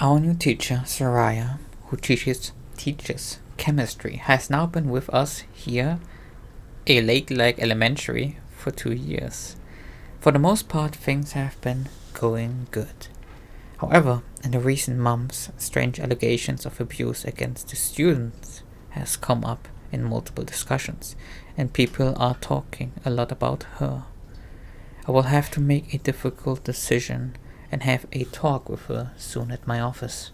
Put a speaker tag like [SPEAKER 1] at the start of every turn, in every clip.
[SPEAKER 1] Our new teacher, Soraya, who teaches chemistry, has now been with us here, a Lakelight Elementary, for 2 years. For the most part, things have been going good. However, in the recent months, strange allegations of abuse against the students has come up in multiple discussions, and people are talking a lot about her. I will have to make a difficult decision and have a talk with her soon at my office.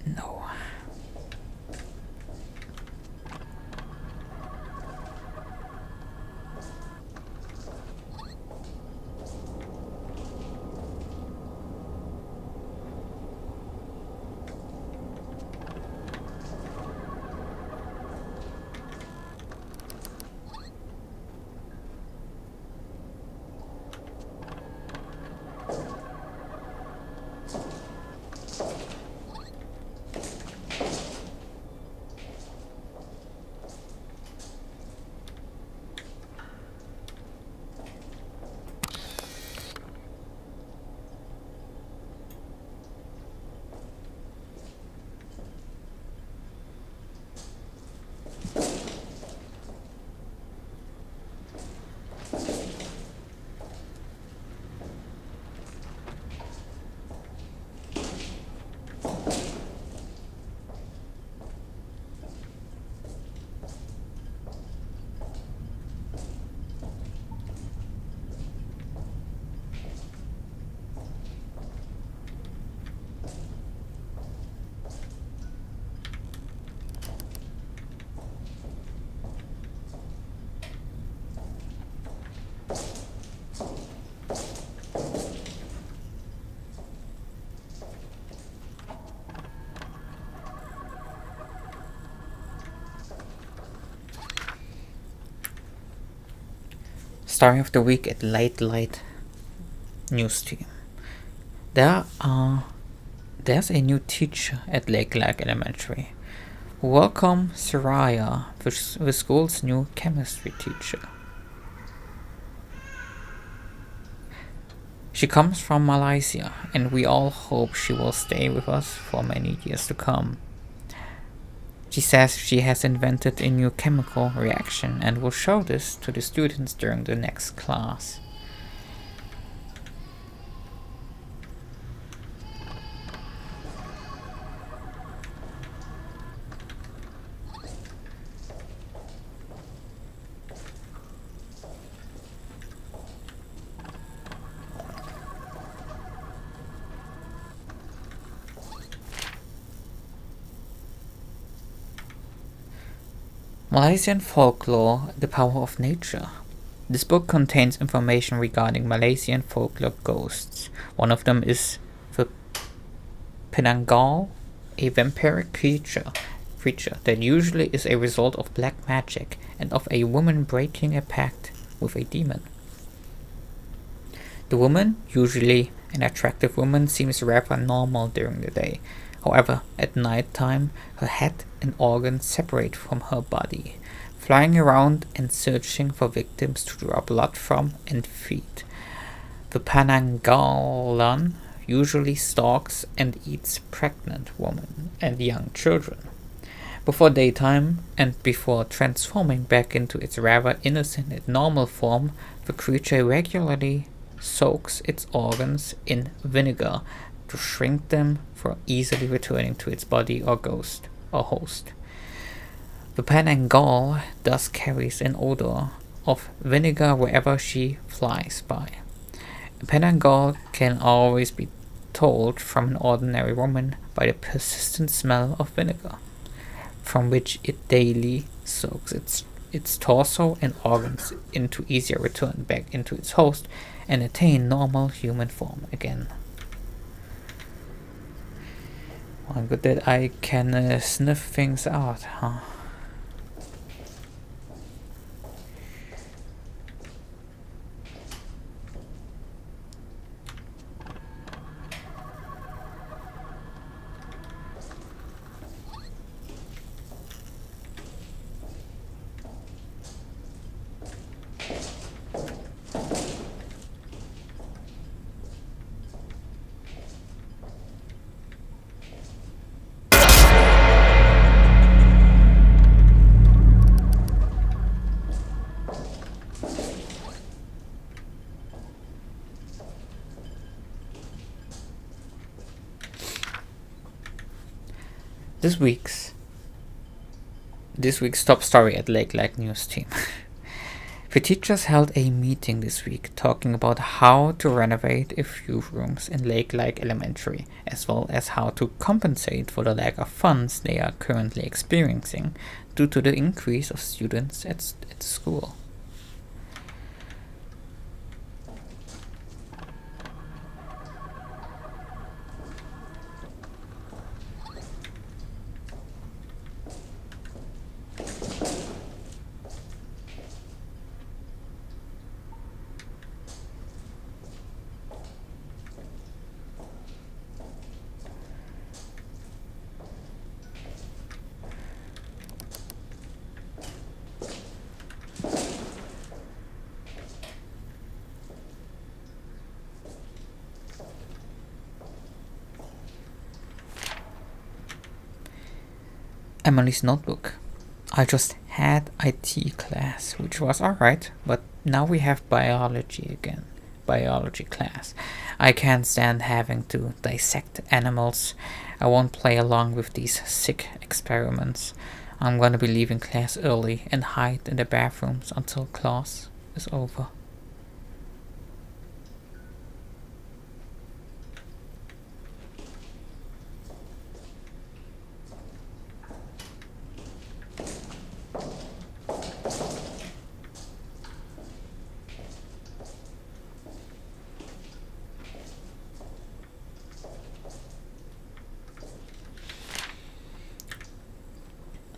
[SPEAKER 1] No. Story of the week at Lakelight news team. There's a new teacher at Lakelight Elementary. Welcome Soraya, the school's new chemistry teacher. She comes from Malaysia, and we all hope she will stay with us for many years to come. She says she has invented a new chemical reaction and will show this to the students during the next class. Malaysian Folklore: The Power of Nature. This book contains information regarding Malaysian folklore ghosts. One of them is the Penanggal, a vampiric creature that usually is a result of black magic and of a woman breaking a pact with a demon. The woman, usually an attractive woman, seems rather normal during the day. However, at night time, her head and organs separate from her body, flying around and searching for victims to draw blood from and feed. The Pananggalan usually stalks and eats pregnant women and young children. Before daytime, and before transforming back into its rather innocent and normal form, the creature regularly soaks its organs in vinegar to shrink them for easily returning to its body or ghost or host. The Pananggal thus carries an odor of vinegar wherever she flies by. A Pananggal can always be told from an ordinary woman by the persistent smell of vinegar. from which it daily soaks its torso and organs into easier return back into its host and attain normal human form again. Well, good that I can sniff things out, huh? This week's this week's top story at Lakelight News Team. The teachers held a meeting this week talking about how to renovate a few rooms in Lakelight Elementary, as well as how to compensate for the lack of funds they are currently experiencing due to the increase of students at the school. Emily's notebook. I just had IT class, which was alright, but now we have biology again. Biology class. I can't stand having to dissect animals. I won't play along with these sick experiments. I'm gonna be leaving class early and hide in the bathrooms until class is over.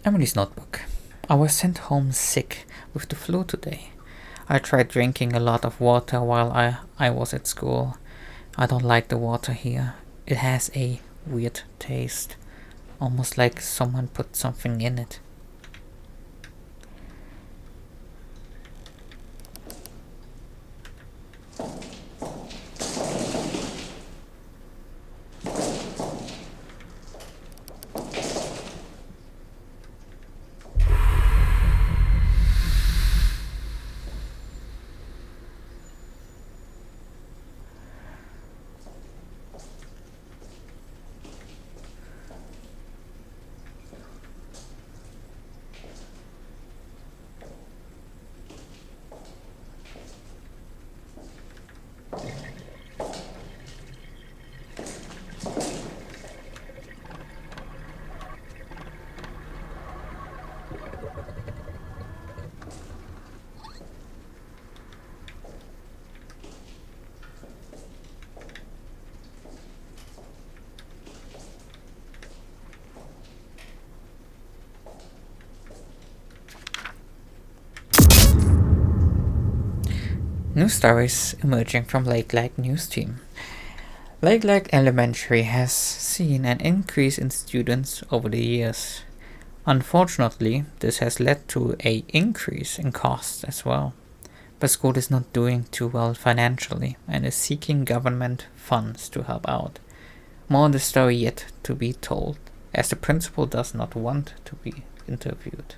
[SPEAKER 1] Emily's notebook. I was sent home sick with the flu today. I tried drinking a lot of water while I was at school. I don't like the water here. It has a weird taste, almost like someone put something in it. New stories emerging from Lakelight News Team. Lakelight Elementary has seen an increase in students over the years. Unfortunately, this has led to an increase in costs as well. The school is not doing too well financially and is seeking government funds to help out. More on the story yet to be told, as the principal does not want to be interviewed.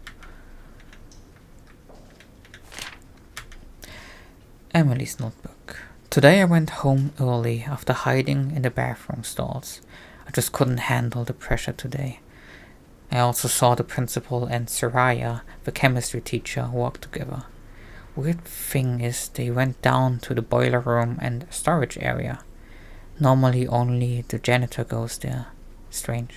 [SPEAKER 1] Emily's notebook. Today I went home early after hiding in the bathroom stalls. I just couldn't handle the pressure today. I also saw the principal and Soraya, the chemistry teacher, walk together. Weird thing is they went down to the boiler room and storage area. Normally only the janitor goes there. Strange.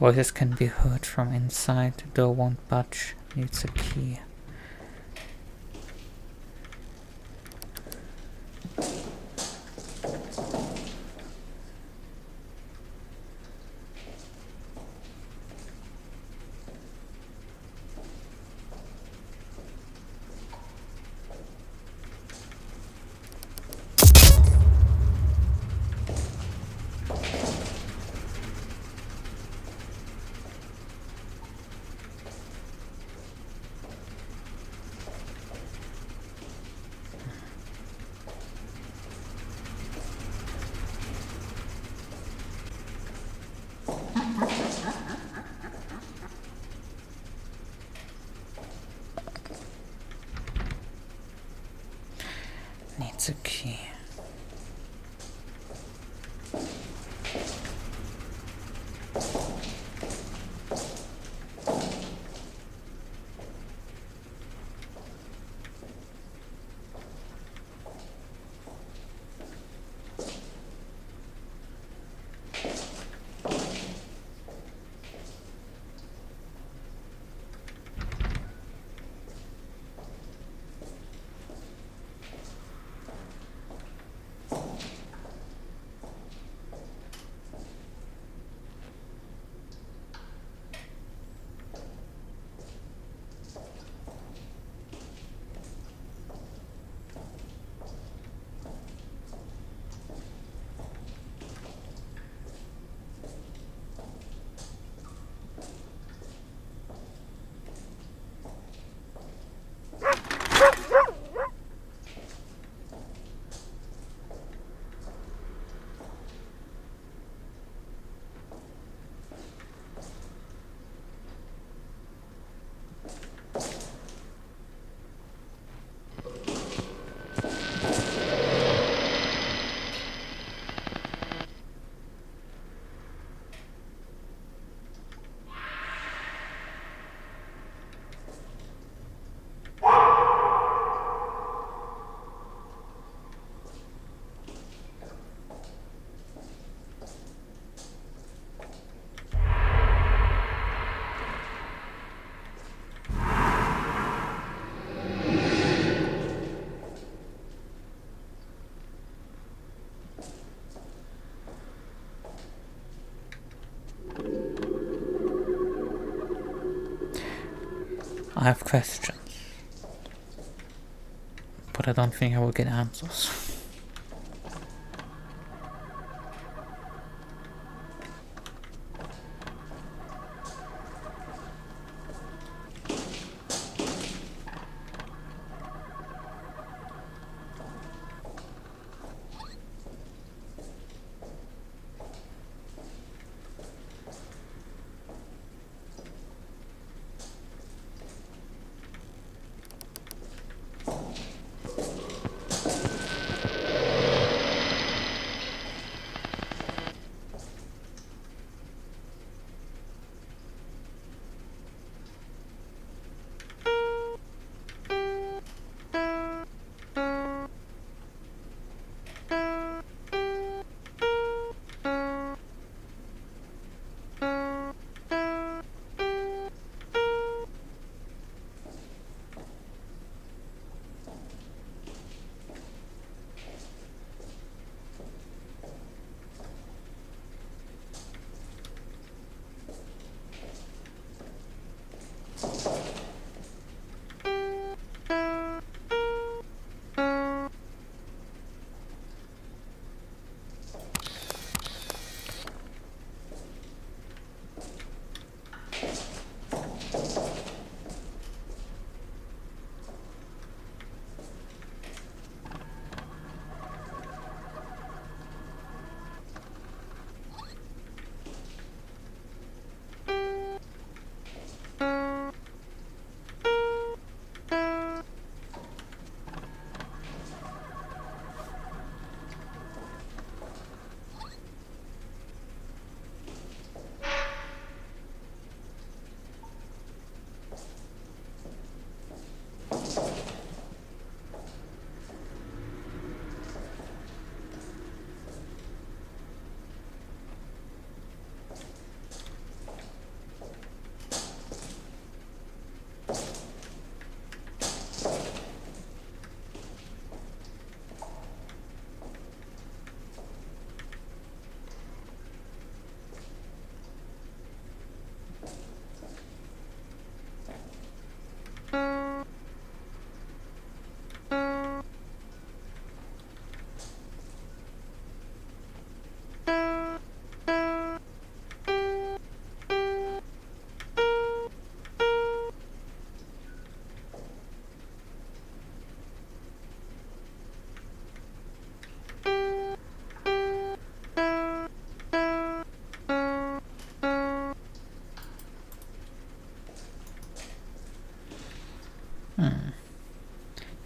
[SPEAKER 1] Voices can be heard from inside. The door won't budge. Needs a key. Needs a key. I have questions, but I don't think I will get answers.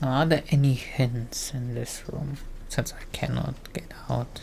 [SPEAKER 1] Are there any hints in this room? Since I cannot get out.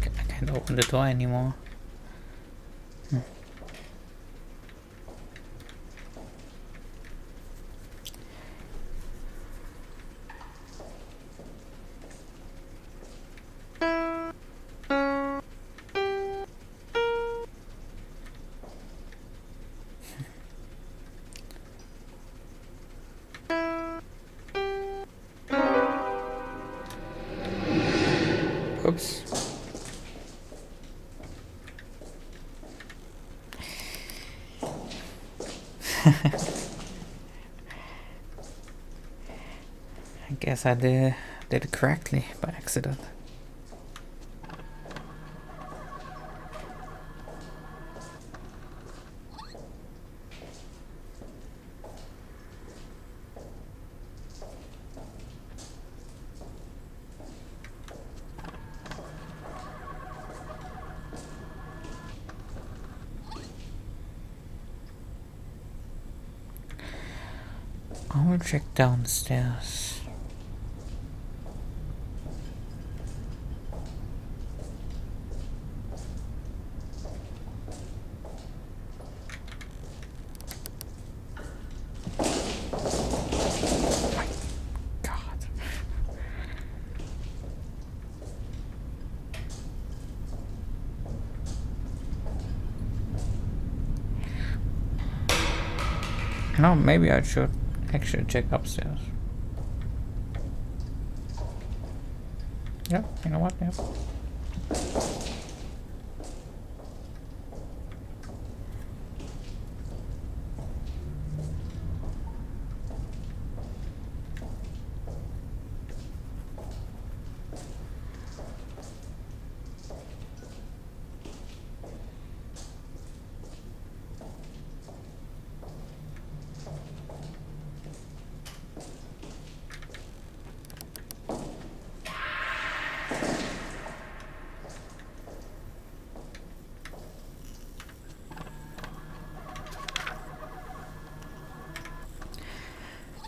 [SPEAKER 1] I can't open the door anymore. Oops. I guess I did it correctly by accident. I will check downstairs. My God. No, maybe I should actually check upstairs. Yep, you know what? Yep.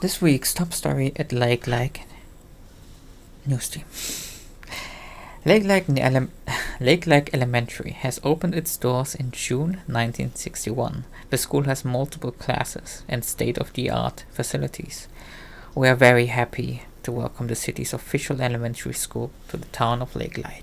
[SPEAKER 1] This week's top story at Lakelight Newsteam. Lakelight Elementary has opened its doors in June 1961. The school has multiple classes and state-of-the-art facilities. We are very happy to welcome the city's official elementary school to the town of Lakelight.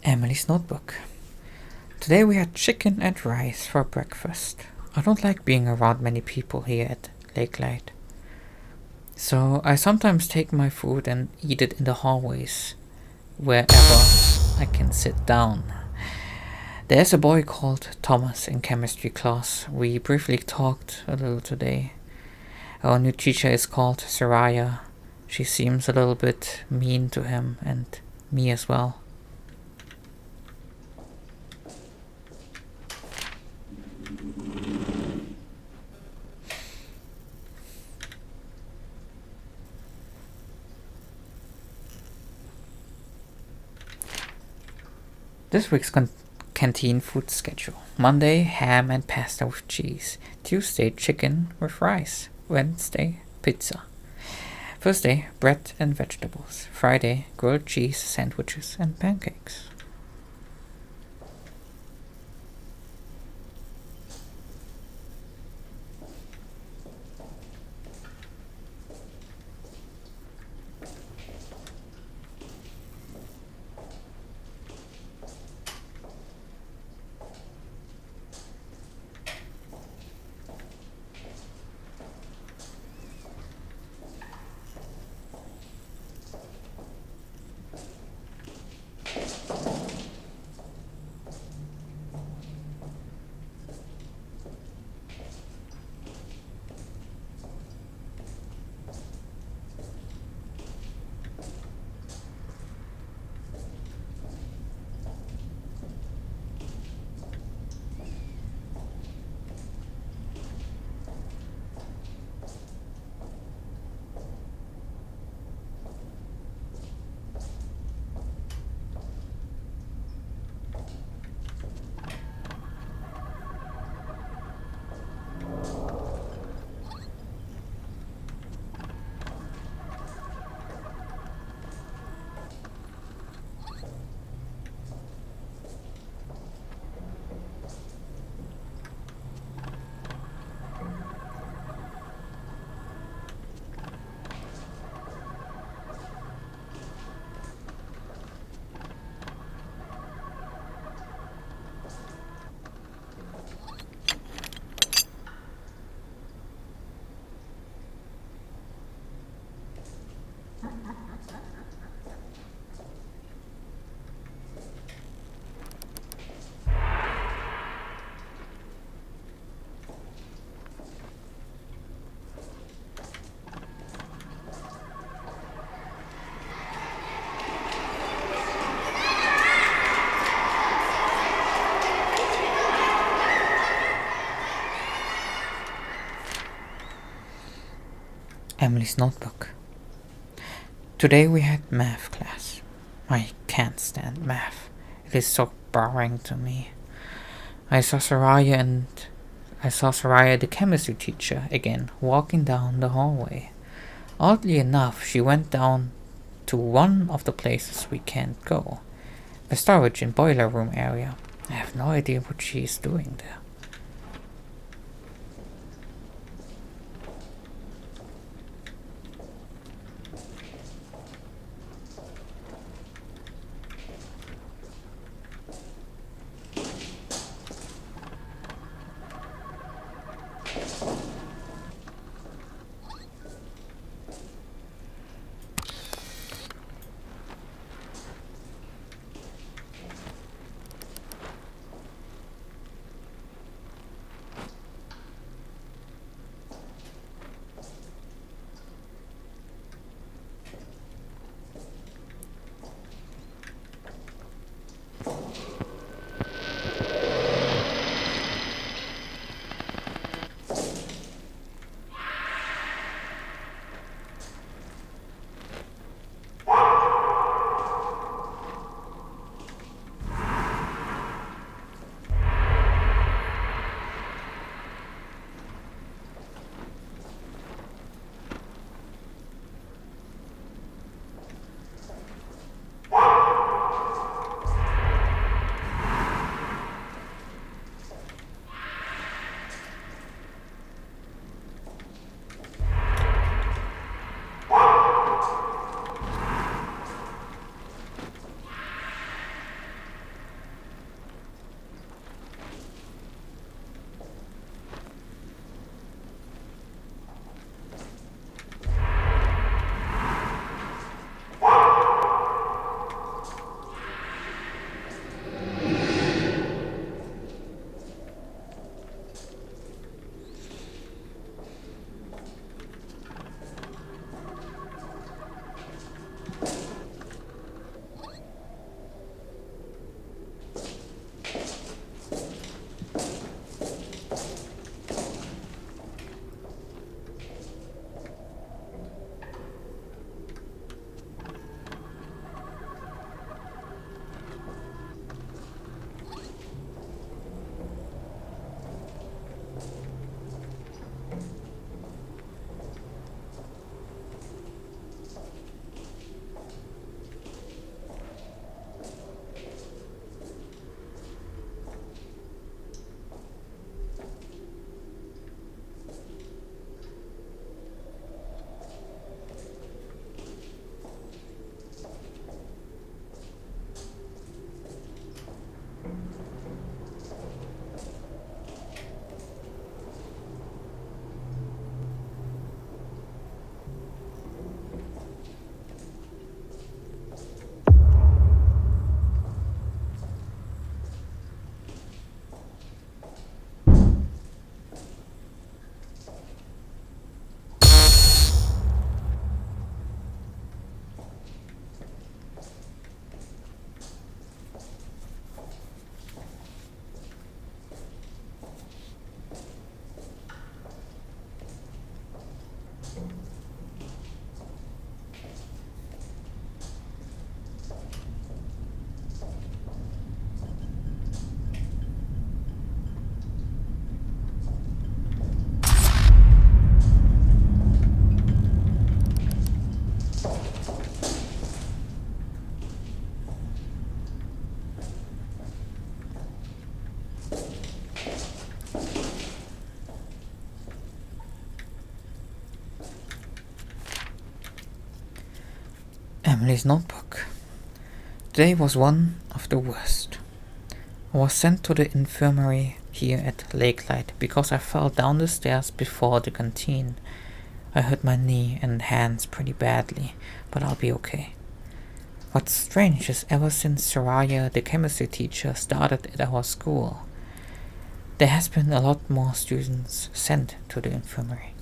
[SPEAKER 1] Emily's notebook. Today we had chicken and rice for breakfast. I don't like being around many people here at Lakelight. So I sometimes take my food and eat it in the hallways, wherever I can sit down. There's a boy called Thomas in chemistry class. We briefly talked a little today. Our new teacher is called Saraya. She seems a little bit mean to him and me as well. This week's canteen food schedule: Monday, ham and pasta with cheese. Tuesday, chicken with rice. Wednesday, pizza. Thursday, bread and vegetables. Friday, grilled cheese sandwiches and pancakes. Emily's notebook. Today we had math class. I can't stand math. It is so boring to me. I saw Soraya, the chemistry teacher, again, walking down the hallway. Oddly enough, she went down to one of the places we can't go. The storage and boiler room area. I have no idea what she is doing there. Emily's notebook. Today was one of the worst. I was sent to the infirmary here at Lakelight because I fell down the stairs before the canteen. I hurt my knee and hands pretty badly, but I'll be okay. What's strange is ever since Soraya, the chemistry teacher, started at our school, there has been a lot more students sent to the infirmary.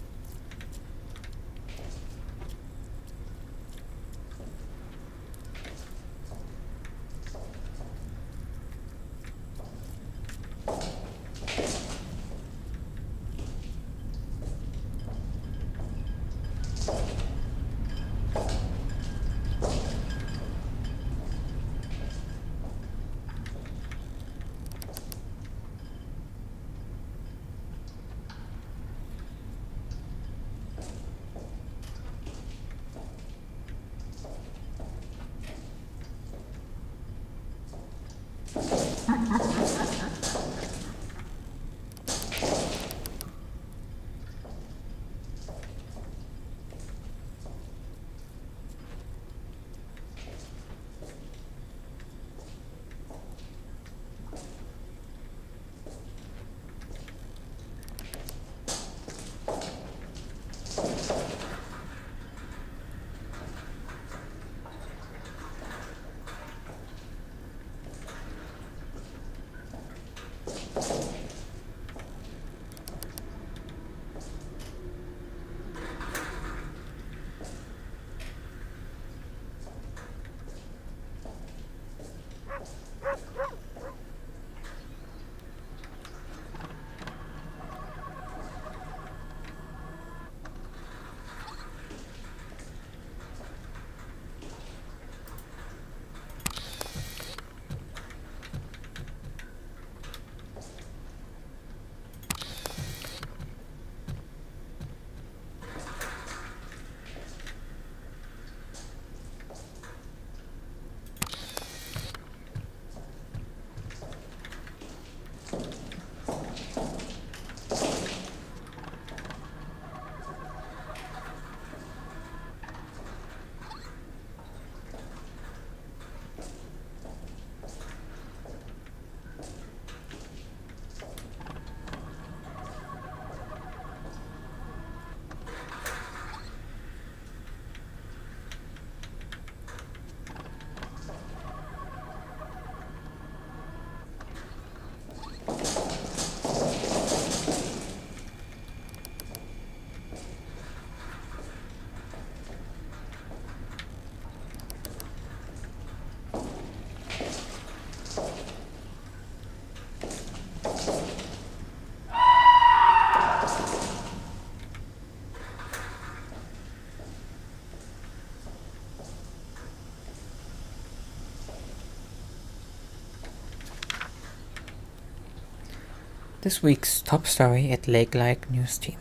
[SPEAKER 1] This week's top story at Lakelight News Team.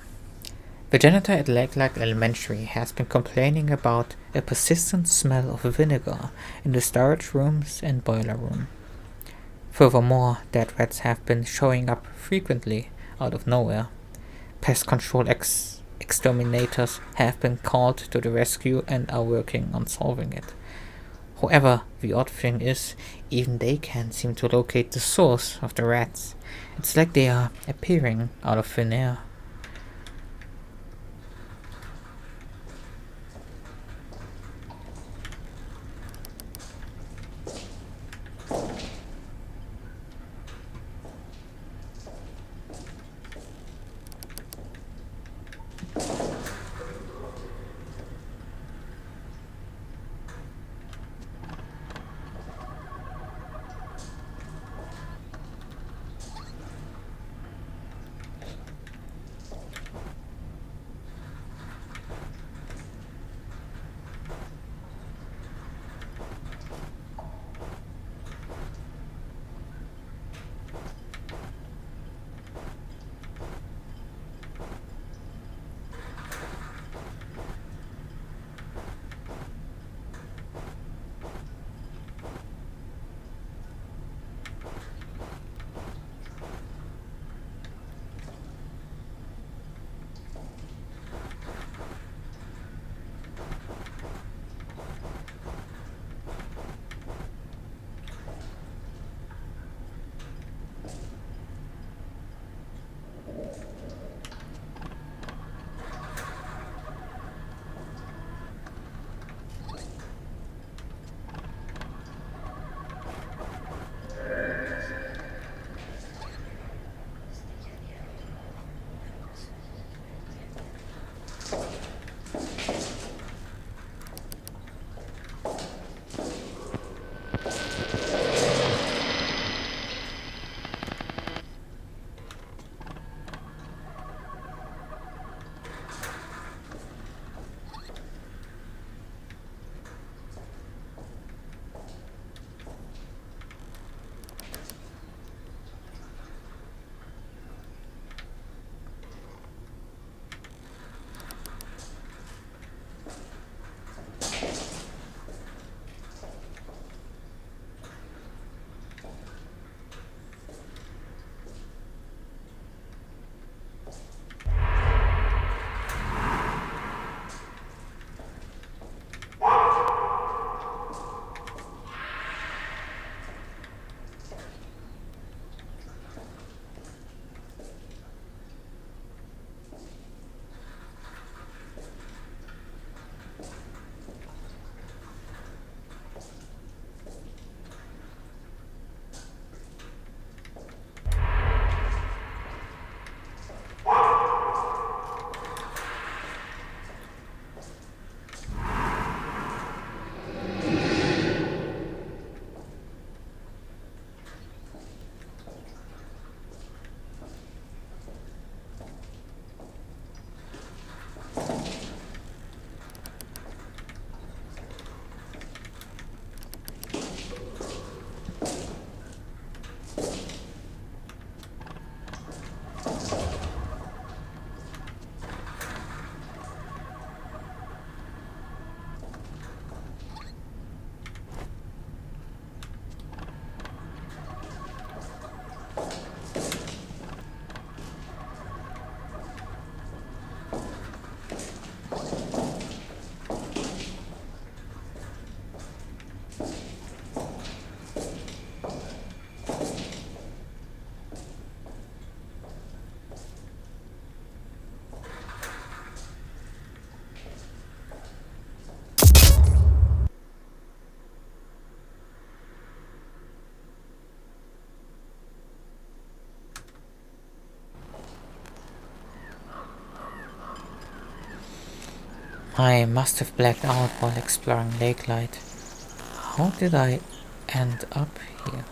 [SPEAKER 1] The janitor at Lakelight Elementary has been complaining about a persistent smell of vinegar in the storage rooms and boiler room. Furthermore, dead rats have been showing up frequently out of nowhere. Pest control exterminators have been called to the rescue and are working on solving it. However, the odd thing is, even they can't seem to locate the source of the rats. It's like they are appearing out of thin air. I must have blacked out while exploring Lakelight. How did I end up here?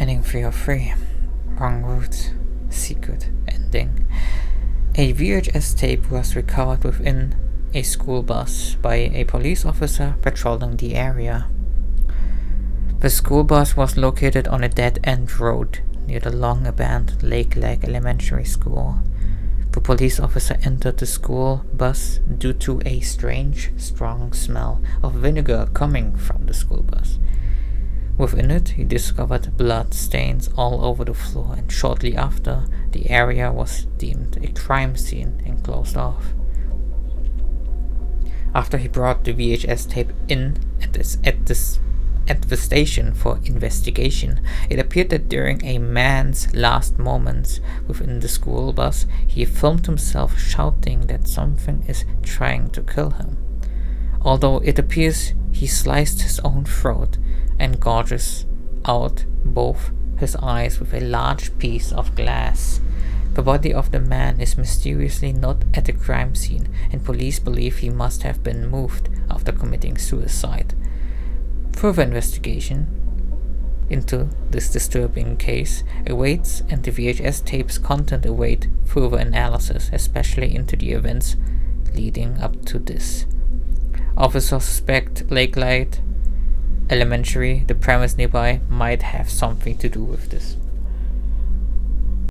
[SPEAKER 1] Ending 303. Wrong route. Secret ending. A VHS tape was recovered within a school bus by a police officer patrolling the area. The school bus was located on a dead-end road near the long-abandoned Lakelight Elementary School. The police officer entered the school bus due to a strange, strong smell of vinegar coming from the school bus. Within it, he discovered blood stains all over the floor, and shortly after, the area was deemed a crime scene and closed off. After he brought the VHS tape in at the station for investigation, it appeared that during a man's last moments within the school bus, he filmed himself shouting that something is trying to kill him. Although it appears he sliced his own throat and gouges out both his eyes with a large piece of glass. The body of the man is mysteriously not at the crime scene, and police believe he must have been moved after committing suicide. Further investigation into this disturbing case awaits, and the VHS tape's content await further analysis, especially into the events leading up to this. Officers suspect Lakelight Elementary, the premise nearby, might have something to do with this.